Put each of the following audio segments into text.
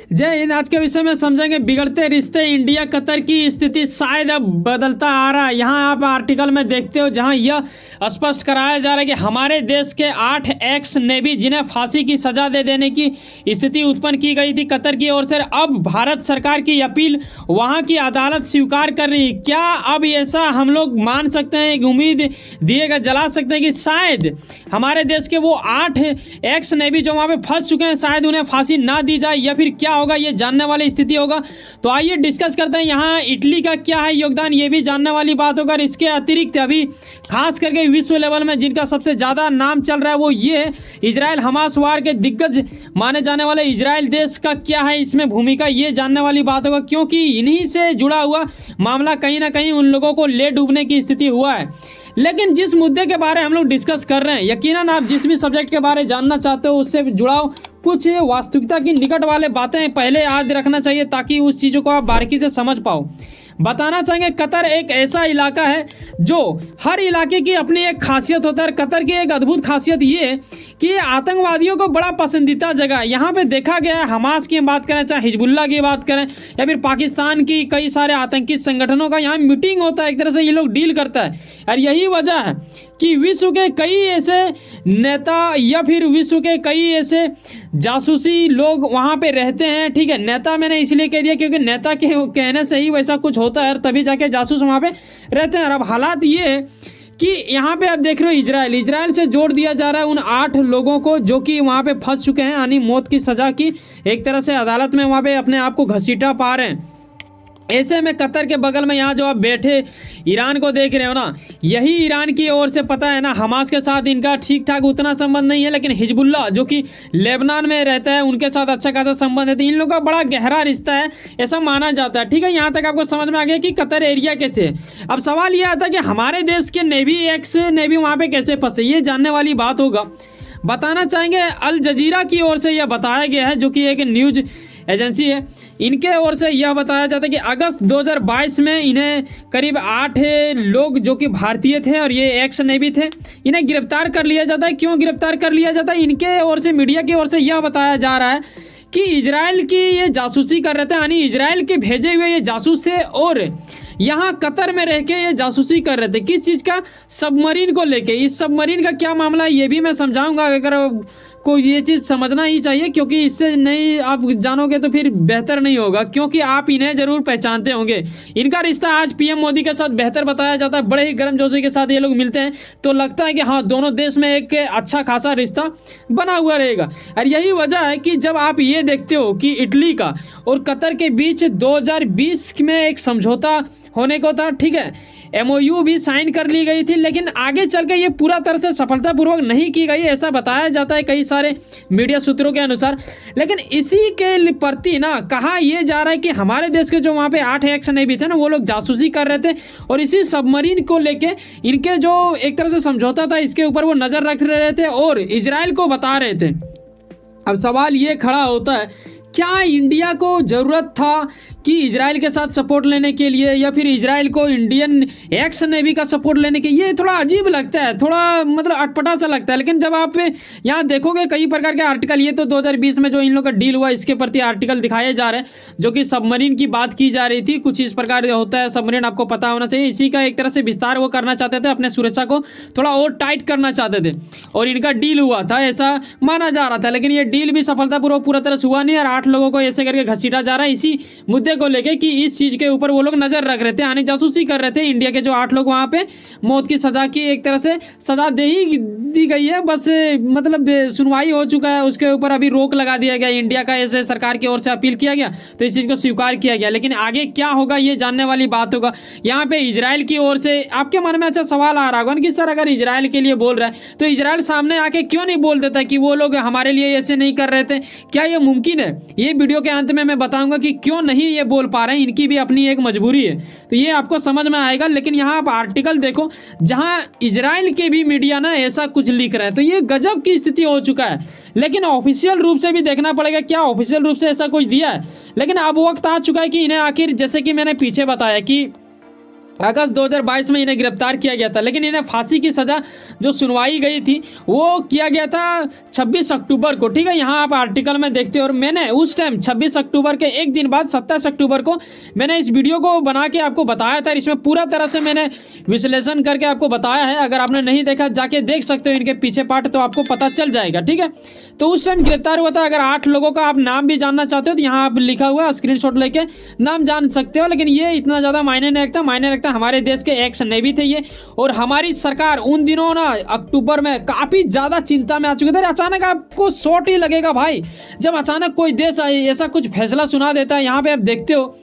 जय हिंद। आज के विषय में समझेंगे बिगड़ते रिश्ते, इंडिया कतर की स्थिति शायद अब बदलता आ रहा है। यहाँ आप आर्टिकल में देखते हो जहाँ यह स्पष्ट कराया जा रहा है कि हमारे देश के 8 एक्स नेवी जिन्हें फांसी की सजा दे देने की स्थिति उत्पन्न की गई थी कतर की ओर से, अब भारत सरकार की अपील वहाँ की अदालत स्वीकार कर रही है। क्या अब ऐसा हम लोग मान सकते हैं, उम्मीद दिएगा जला सकते हैं कि शायद हमारे देश के वो 8 एक्स नेवी जो वहाँ पे फंस चुके हैं शायद उन्हें फांसी ना दी जाए, या फिर क्या होगा ये जानने वाली स्थिति होगा। तो आइए डिस्कस करते हैं यहाँ इटली का क्या है योगदान, ये भी जानने वाली बात होगा। इसके अतिरिक्त अभी खास करके विश्व लेवल में जिनका सबसे ज़्यादा नाम चल रहा है वो ये है इजराइल हमास वार के दिग्गज माने जाने वाले इजराइल देश का क्या है इसमें भूमिका, ये जानने वाली बात होगा, क्योंकि इन्हीं से जुड़ा हुआ मामला कहीं ना कहीं उन लोगों को ले डूबने की स्थिति हुआ है। लेकिन जिस मुद्दे के बारे में हम लोग डिस्कस कर रहे हैं, यकीनन आप जिस भी सब्जेक्ट के बारे में जानना चाहते हो उससे जुड़ाओ कुछ वास्तविकता की निकट वाले बातें पहले याद रखना चाहिए ताकि उस चीज़ों को आप बारीकी से समझ पाओ। बताना चाहेंगे कतर एक ऐसा इलाका है जो हर इलाके की अपनी एक खासियत होता है। कतर की एक अद्भुत खासियत ये है कि आतंकवादियों को बड़ा पसंदीदा जगह है। यहाँ पे देखा गया है, हमास की बात करें चाहे हिजबुल्ला की बात करें या फिर पाकिस्तान की कई सारे आतंकी संगठनों का यहाँ मीटिंग होता है, एक तरह से ये लोग डील करता है। और यही वजह है कि विश्व के कई ऐसे नेता या फिर विश्व के कई ऐसे जासूसी लोग वहाँ पे रहते हैं। ठीक है, नेता मैंने इसलिए कह दिया क्योंकि नेता के कहने से ही वैसा कुछ होता है, तभी जाके जासूस वहाँ पे रहते हैं। और अब हालात ये है कि यहाँ पे आप देख रहे हो इजराइल से जोड़ दिया जा रहा है उन 8 लोगों को जो कि वहाँ पे फंस चुके हैं, यानी मौत की सज़ा की एक तरह से अदालत में वहाँ पे अपने आप को घसीटा पा रहे हैं। ऐसे में कतर के बगल में यहाँ जो आप बैठे ईरान को देख रहे हो ना, यही ईरान की ओर से पता है ना हमास के साथ इनका ठीक ठाक उतना संबंध नहीं है, लेकिन हिजबुल्ला जो कि लेबनान में रहता है उनके साथ अच्छा खासा संबंध है। तो इन लोगों का बड़ा गहरा रिश्ता है ऐसा माना जाता है। ठीक है, यहाँ तक आपको समझ में आ गया कि कतर एरिया कैसे है। अब सवाल ये आता है कि हमारे देश के नेवी एक्स नेवी वहाँ पर कैसे फंसे, ये जानने वाली बात होगा। बताना चाहेंगे अल जजीरा की ओर से यह बताया गया है जो कि एक न्यूज एजेंसी है, इनके ओर से यह बताया जाता है कि अगस्त 2022 में इन्हें करीब 8 लोग जो कि भारतीय थे और ये एक्स नेवी थे, इन्हें गिरफ्तार कर लिया जाता है। क्यों गिरफ्तार कर लिया जाता है? इनके ओर से मीडिया की ओर से यह बताया जा रहा है कि इजराइल की ये जासूसी कर रहे थे, यानी इजराइल के भेजे हुए ये जासूस थे और यहाँ कतर में रह के ये जासूसी कर रहे थे। किस चीज़ का? सबमरीन को लेके। इस सबमरीन का क्या मामला है ये भी मैं समझाऊंगा, अगर को ये चीज़ समझना ही चाहिए क्योंकि इससे नहीं आप जानोगे तो फिर बेहतर नहीं होगा, क्योंकि आप इन्हें ज़रूर पहचानते होंगे। इनका रिश्ता आज पीएम मोदी के साथ बेहतर बताया जाता है, बड़े ही गर्मजोशी के साथ ये लोग मिलते हैं, तो लगता है कि हाँ दोनों देश में एक अच्छा खासा रिश्ता बना हुआ रहेगा। और यही वजह है कि जब आप ये देखते हो कि इटली का और कतर के बीच 2020 में एक समझौता होने को था, ठीक है, MOU भी साइन कर ली गई थी, लेकिन आगे चल के ये पूरा तरह से सफलतापूर्वक नहीं की गई ऐसा बताया जाता है कई सारे मीडिया सूत्रों के अनुसार। लेकिन इसी के प्रति ना कहा यह जा रहा है कि हमारे देश के जो वहाँ पे 8 एक्स नेवी थे ना, वो लोग जासूसी कर रहे थे और इसी सबमरीन को लेके इनके जो एक तरह से समझौता था इसके ऊपर वो नज़र रख रहे थे और इजराइल को बता रहे थे। अब सवाल ये खड़ा होता है, क्या इंडिया को ज़रूरत था कि इजराइल के साथ सपोर्ट लेने के लिए, या फिर इजराइल को इंडियन एक्स नेवी का सपोर्ट लेने के? ये थोड़ा अजीब लगता है, थोड़ा मतलब अटपटा सा लगता है। लेकिन जब आप यहाँ देखोगे कई प्रकार के आर्टिकल, ये तो 2020 में जो इन लोग का डील हुआ इसके प्रति आर्टिकल दिखाए जा रहे हैं जो कि सबमरीन की बात की जा रही थी। कुछ इस प्रकार होता है सबमरीन, आपको पता होना चाहिए। इसी का एक तरह से विस्तार वो करना चाहते थे, अपने सुरक्षा को थोड़ा और टाइट करना चाहते थे और इनका डील हुआ था ऐसा माना जा रहा था। लेकिन ये डील भी सफलतापूर्वक पूरा तरह से हुआ नहीं और 8 लोगों को ऐसे करके घसीटा जा रहा है इसी मुद्दे को लेके कि इस चीज के ऊपर वो लोग नजर रख रहे थे, यानी जासूसी कर रहे थे। इंडिया के जो 8 लोग वहां पे मौत की सजा की एक तरह से सजा दे ही दी गई है, बस मतलब सुनवाई हो चुका है, उसके ऊपर अभी रोक लगा दिया गया। इंडिया का ऐसे सरकार की ओर से अपील किया गया तो इस चीज को स्वीकार किया गया, लेकिन आगे क्या होगा ये जानने वाली बात होगा। यहाँ पे इजराइल की ओर से आपके मन में अच्छा सवाल आ रहा होगा कि सर अगर इजराइल के लिए बोल रहा है तो इजराइल सामने आके क्यों नहीं बोल देता कि वो लोग हमारे लिए ऐसे नहीं कर रहे थे? क्या ये मुमकिन है? ये वीडियो के अंत में मैं बताऊंगा कि क्यों नहीं ये बोल पा रहे हैं, इनकी भी अपनी एक मजबूरी है, तो ये आपको समझ में आएगा। लेकिन यहाँ आप आर्टिकल देखो जहाँ इजराइल के भी मीडिया ना ऐसा कुछ लिख रहा है, तो ये गजब की स्थिति हो चुका है। लेकिन ऑफिशियल रूप से भी देखना पड़ेगा क्या ऑफिशियल रूप से ऐसा कुछ दिया है। लेकिन अब वक्त आ चुका है कि इन्हें आखिर, जैसे कि मैंने पीछे बताया कि अगस्त 2022 में इन्हें गिरफ्तार किया गया था, लेकिन इन्हें फांसी की सज़ा जो सुनवाई गई थी वो किया गया था 26 अक्टूबर को। ठीक है, यहाँ आप आर्टिकल में देखते हो। और मैंने उस टाइम 26 अक्टूबर के एक दिन बाद 27 अक्टूबर को मैंने इस वीडियो को बना के आपको बताया था। इसमें पूरा तरह से मैंने विश्लेषण करके आपको बताया है। अगर आपने नहीं देखा जाके देख सकते हो इनके पीछे पार्ट, तो आपको पता चल जाएगा। ठीक है, तो उस टाइम गिरफ्तार हुआ था। अगर 8 लोगों का आप नाम भी जानना चाहते हो तो यहाँ आप लिखा हुआ स्क्रीनशॉट लेके नाम जान सकते हो, लेकिन ये इतना ज़्यादा मायने नहीं रखता। मायने रखता हमारे देश के एक्स नेवी थे ये। और हमारी सरकार उन दिनों ना अक्टूबर में काफ़ी ज़्यादा चिंता में आ चुके थे। अचानक आपको शॉट ही लगेगा भाई, जब अचानक कोई देश ऐसा कुछ फैसला सुना देता है। यहाँ पे आप देखते हो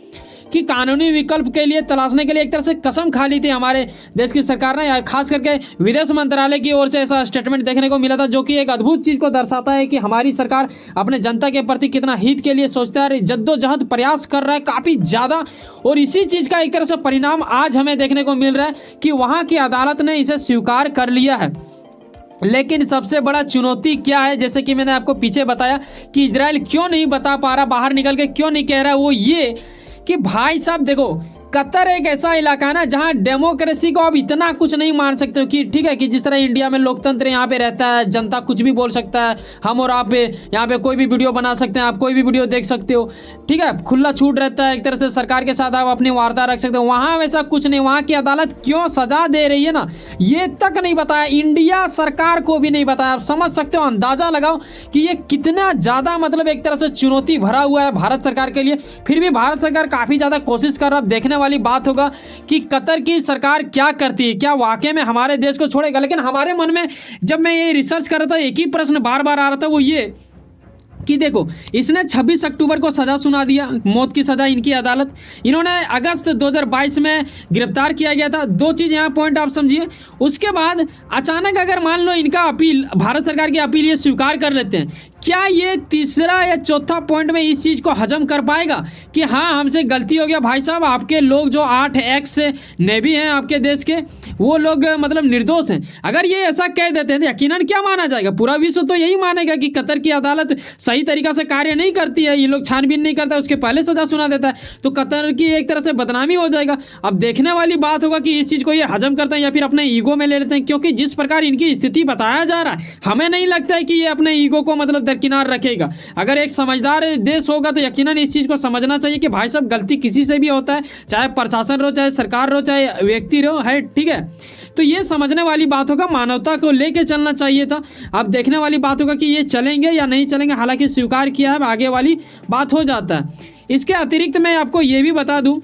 कि कानूनी विकल्प के लिए तलाशने के लिए एक तरह से कसम खा ली थी हमारे देश की सरकार ने। खास करके विदेश मंत्रालय की ओर से ऐसा स्टेटमेंट देखने को मिला था, जो कि एक अद्भुत चीज़ को दर्शाता है कि हमारी सरकार अपने जनता के प्रति कितना हित के लिए सोचता है, जद्दोजहद प्रयास कर रहा है काफ़ी ज़्यादा। और इसी चीज़ का एक तरह से परिणाम आज हमें देखने को मिल रहा है कि वहाँ की अदालत ने इसे स्वीकार कर लिया है। लेकिन सबसे बड़ा चुनौती क्या है, जैसे कि मैंने आपको पीछे बताया कि इजराइल क्यों नहीं बता पा रहा, बाहर निकल के क्यों नहीं कह रहा, वो ये कि भाई साहब देखो, कतर एक ऐसा इलाका है ना जहाँ डेमोक्रेसी को आप इतना कुछ नहीं मान सकते हो कि ठीक है कि जिस तरह इंडिया में लोकतंत्र यहाँ पे रहता है, जनता कुछ भी बोल सकता है, हम और आप यहाँ पे कोई भी वीडियो बना सकते हैं, आप कोई भी वीडियो देख सकते हो। ठीक है, खुला छूट रहता है, एक तरह से सरकार के साथ आप अपनी वार्ता रख सकते हो। वहाँ वैसा कुछ नहीं। वहाँ की अदालत क्यों सजा दे रही है ना, ये तक नहीं बताया, इंडिया सरकार को भी नहीं बताया। आप समझ सकते हो, अंदाजा लगाओ कि ये कितना ज़्यादा मतलब एक तरह से चुनौती भरा हुआ है भारत सरकार के लिए। फिर भी भारत सरकार काफ़ी ज़्यादा कोशिश कर रहा है। देखने वाली बात होगा कि कतर की सरकार क्या करती है, क्या वाकई में हमारे देश को छोड़ेगा। लेकिन हमारे मन में जब मैं ये रिसर्च कर रहा था, एक ही प्रश्न बार बार आ रहा था, वो ये कि देखो, इसने 26 अक्टूबर को सज़ा सुना दिया, मौत की सज़ा इनकी अदालत। इन्होंने अगस्त 2022 में गिरफ्तार किया गया था। दो चीज़ यहाँ पॉइंट आप समझिए। उसके बाद अचानक अगर मान लो इनका अपील, भारत सरकार की अपील ये स्वीकार कर लेते हैं, क्या ये तीसरा या चौथा पॉइंट में इस चीज़ को हजम कर पाएगा कि हाँ हमसे गलती हो गया भाई साहब, आपके लोग जो 8 एक्स नेवी हैं आपके देश के, वो लोग मतलब निर्दोष हैं। अगर ये ऐसा कह देते हैं तो यकीनन क्या माना जाएगा, पूरा विश्व तो यही मानेगा कि कतर की अदालत सही तरीका से कार्य नहीं करती है, ये लोग छानबीन नहीं करता, उसके पहले सजा सुना देता है, तो कतर की एक तरह से बदनामी हो जाएगा। अब देखने वाली बात होगा कि इस चीज़ को ये हजम करते हैं या फिर अपने ईगो में ले लेते हैं, क्योंकि जिस प्रकार इनकी स्थिति बताया जा रहा है, हमें नहीं लगता है कि ये अपने ईगो को मतलब दरकिनार रखेगा। अगर एक समझदार देश होगा तो यकीनन इस चीज़ को समझना चाहिए कि भाई साहब गलती किसी से भी होता है, चाहे प्रशासन रहो, चाहे सरकार रहो, चाहे व्यक्ति रहो, है ठीक है। तो ये समझने वाली बात होगा, मानवता को लेके चलना चाहिए था। अब देखने वाली बात होगा कि ये चलेंगे या नहीं चलेंगे। हालांकि स्वीकार किया है, आगे वाली बात हो जाता है। इसके अतिरिक्त मैं आपको ये भी बता दूं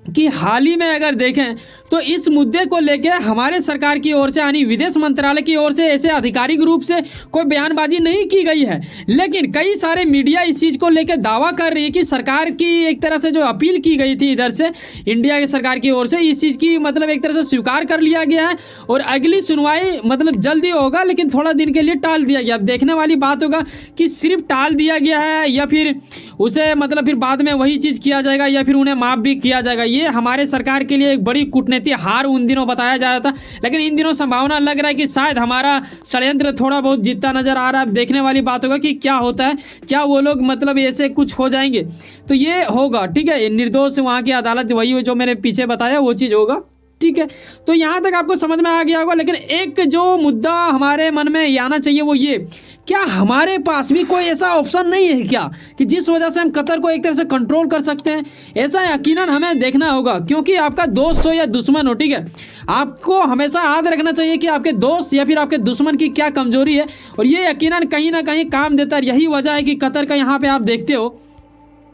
कि हाल ही में अगर देखें तो इस मुद्दे को लेकर हमारे सरकार की ओर से यानी विदेश मंत्रालय की ओर से ऐसे आधिकारिक रूप से कोई बयानबाजी नहीं की गई है, लेकिन कई सारे मीडिया इस चीज़ को लेकर दावा कर रही है कि सरकार की एक तरह से जो अपील की गई थी इधर से इंडिया की सरकार की ओर से, इस चीज़ की मतलब एक तरह से स्वीकार कर लिया गया है और अगली सुनवाई मतलब जल्दी होगा, लेकिन थोड़ा दिन के लिए टाल दिया गया। अब देखने वाली बात होगा कि सिर्फ टाल दिया गया है या फिर उसे मतलब फिर बाद में वही चीज़ किया जाएगा या फिर उन्हें माफ़ भी किया जाएगा। ये हमारे सरकार के लिए एक बड़ी कूटनीतिक हार उन दिनों बताया जा रहा था, लेकिन इन दिनों संभावना लग रहा है कि शायद हमारा षड्यंत्र थोड़ा बहुत जीतता नजर आ रहा है। अब देखने वाली बात होगा कि क्या होता है, क्या वो लोग मतलब ऐसे कुछ हो जाएंगे, तो ये होगा ठीक है। निर्दोष वहाँ की अदालत वही जो मैंने पीछे बताया वो चीज़ होगा, ठीक है। तो यहाँ तक आपको समझ में आ गया होगा। लेकिन एक जो मुद्दा हमारे मन में आना चाहिए वो ये, क्या हमारे पास भी कोई ऐसा ऑप्शन नहीं है क्या कि जिस वजह से हम कतर को एक तरह से कंट्रोल कर सकते हैं? ऐसा यकीनन हमें देखना होगा, क्योंकि आपका दोस्त हो या दुश्मन हो, ठीक है, आपको हमेशा याद रखना चाहिए कि आपके दोस्त या फिर आपके दुश्मन की क्या कमजोरी है, और ये यकीनन कहीं ना कहीं काम देता है। यही वजह है कि कतर का यहाँ पे आप देखते हो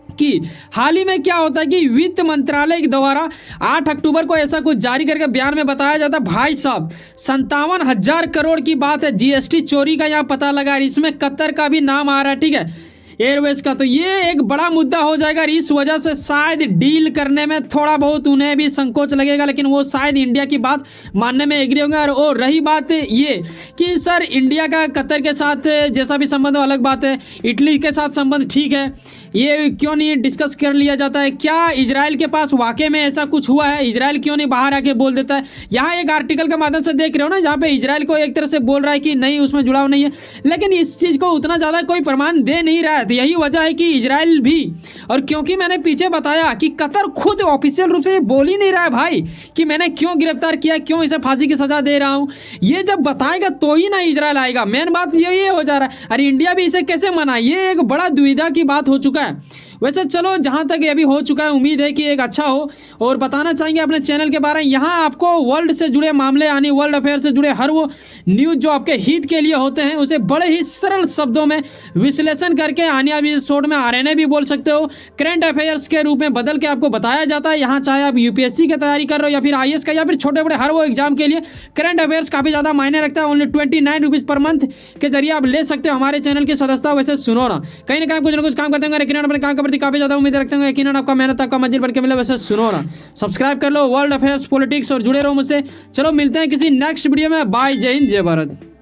कि हाल ही में क्या होता है कि वित्त मंत्रालय के द्वारा 8 अक्टूबर को ऐसा कुछ जारी करके बयान में बताया जाता है, भाई साहब 57,000 करोड़ की बात है जीएसटी चोरी का यहाँ पता लगा, इसमें कतर का भी नाम आ रहा है, ठीक है, एयरवेज का। तो ये एक बड़ा मुद्दा हो जाएगा। इस वजह से शायद डील करने में थोड़ा बहुत उन्हें भी संकोच लगेगा, लेकिन वो शायद इंडिया की बात मानने में एग्री होंगे। और रही बात ये कि सर इंडिया का कतर के साथ जैसा भी संबंध हो अलग बात है, इटली के साथ संबंध ठीक है, ये क्यों नहीं डिस्कस कर लिया जाता है? क्या इजराइल के पास वाकई में ऐसा कुछ हुआ है? इजराइल क्यों नहीं बाहर आके बोल देता है? यहाँ एक आर्टिकल के माध्यम से देख रहे हो ना, जहाँ पे इजराइल को एक तरह से बोल रहा है कि नहीं उसमें जुड़ाव नहीं है, लेकिन इस चीज़ को उतना ज़्यादा कोई प्रमाण दे नहीं रहा है। तो यही वजह है कि इजराइल भी, और क्योंकि मैंने पीछे बताया कि कतर खुद ऑफिशियल रूप से ये बोल ही नहीं रहा है भाई कि मैंने क्यों गिरफ्तार किया, क्यों इसे फांसी की सजा दे रहा हूं, ये जब बताएगा तो ही ना इजराइल आएगा। मेन बात यही हो जा रहा है। अरे इंडिया भी इसे कैसे मनाए, ये एक बड़ा दुविधा की बात हो चुका है। वैसे चलो जहां तक ये अभी हो चुका है, उम्मीद है कि एक अच्छा हो। और बताना चाहेंगे अपने चैनल के बारे में, यहाँ आपको वर्ल्ड से जुड़े मामले यानी वर्ल्ड अफेयर से जुड़े हर वो न्यूज़ जो आपके हित के लिए होते हैं उसे बड़े ही सरल शब्दों में विश्लेषण करके आने वाले एपिसोड में आरएनए भी बोल सकते हो, करंट अफेयर्स के रूप में बदल के आपको बताया जाता है। यहाँ चाहे आप यूपीएससी की तैयारी कर रहे हो या फिर आईएएस का या फिर छोटे बड़े हर वो एग्जाम के लिए करंट अफेयर्स काफ़ी ज़्यादा मायने रखता है। ओनली 29 रुपीज़ पर मंथ के जरिए आप ले सकते हो हमारे चैनल की सदस्यता। वैसे सुनो ना, कहीं ना कुछ ना कुछ काम करते होंगे, लेकिन अपने काम के प्रति काफ़ी ज़्यादा उम्मीद रखते होंगे, यकीनन आपका मेहनत आपका मंजिल बन के मिले। वैसे सुनो ना, सब्सक्राइब कर लो वर्ल्ड अफेयर्स पॉलिटिक्स और जुड़े रहो मुझसे। चलो मिलते हैं किसी नेक्स्ट वीडियो में। बाय, जय हिंद, जय भारत।